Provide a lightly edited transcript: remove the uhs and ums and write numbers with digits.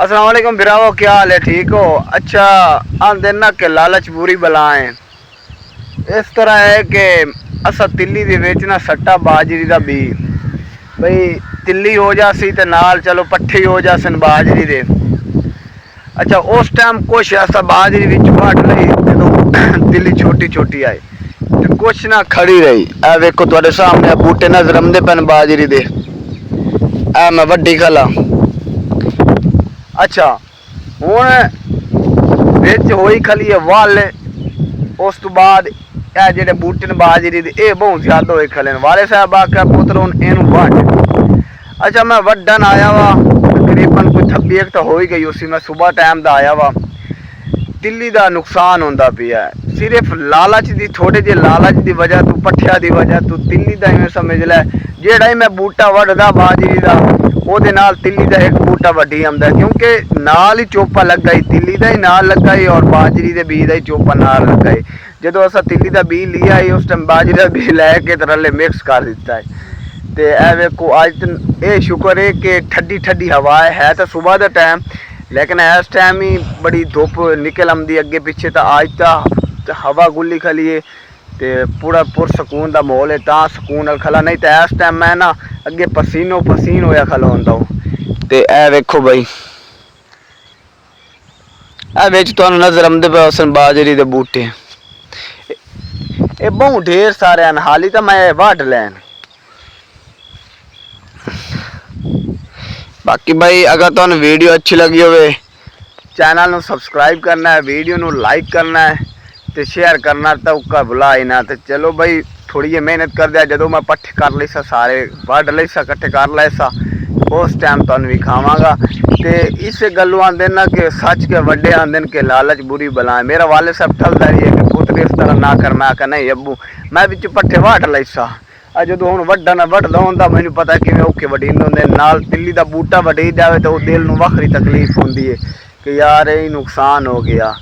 अस्सलाम वालेकुम बिरावो, क्या हाल है? ठीक हो? अच्छा, आंदे ना के लालच बुरी बलाएं। इस तरह है कि असा तिल्ली दे विच ना सट्टा बाजरी दा बी बई तिल्ली हो जासी ते नाल चलो पट्ठे हो जासन बाजरी दे। अच्छा, उस टाइम कुछ ऐसा बाजरी विच वट लई जदों तिल्ली छोटी छोटी आई ते कुछ ना खड़ी रही। ए वेखो तुहाडे सामने बूटे नजर आंदे पैन बाजरी दे। ए मैं वड्डी खला। अच्छा, हुण विच होई खली वल। उस तो बाद ए जेडे बूटे ने बाजरी दे ए बहुत ज्यादा होए खले। वाले साहब आख्या पुत्र हुण इहनूं वढ। अच्छा, मैं वड्डन आया वा, तकरीबन कोई थब्बी एक तो हो ही गई उसी। मैं सुबह टाइम दा आया वा। तिल्ली दा नुकसान होंदा पिया है। सिर्फ लालच दी, थोड़े जे लालच दी वजह तो, पट्ठिया दी वजह तो तिल्ली दा इवें समझ लै जेड़ा ही मैं बूटा वढदा बाजरी दा ओहदे नाल तिल्ली दा एक बूटा वड्डी आंदा, क्योंकि नाल ही चोपा लगा ही, तिल्ली दा ही नाल लगा ही और बाजरी दे बीज दा ही चोपा नाल लगा ही। जदों असां तिल्ली दा बीज लिया ही उस टाइम बाजरी दा बीज लैके ते रले मिक्स कर दिता है। ते ए वेखो अज ये शुक्र है कि ठंडी ठंडी हवा है तो सुबह का टाइम, लेकिन इस टाइम ही बड़ी धुप निकल आती अगे पिछे। तो अज तो हवा गुल्ली खली है तो पूरा पुरसकून का माहौल है, ता सुकून नाल खला। नहीं तो इस टाइम मैं ना अगे पसीनो पसीन होया खला होंदा हूँ। तो ए वेखो बई ए विच तुहानूं नजर आंदे पे उसन बाजरी दे बूटे। ये बहुत ढेर सारे हैं, हाली तो मैं वढ लैन। बाकी भाई अगर तुहानूं वीडियो अच्छी लगी होवे चैनल नूं सबसक्राइब करना है, वीडियो नूं लाइक करना है तो शेयर करना तो उका भुला ही ना। तो चलो भाई थोड़ी जी मेहनत कर दिया। जदों मैं पट्ठे कर ली सा, सारे वढ लई सा, कट्ठे कर लै सा, उस टाइम तुहानूं विखावांगा। तो इस गल्लों आंदे ना कि सच के वड्डे आंदे कि लालच बुरी बलाएं। मेरा वाले साहब ठलदा रही है कि पुत्र इस तरह ना कर। मैं आख्या नहीं अब्बू, मैं विच पट्ठे वढ लई सा। जो हूँ वड्डा वढदा होंदा मैनूं पता किवें औखे वडींदे होंदे। नाल तिल्ली दा बूटा वडी जाए तो दिल नूं वखरी तकलीफ होंदी है कि यार ये नुकसान हो गया।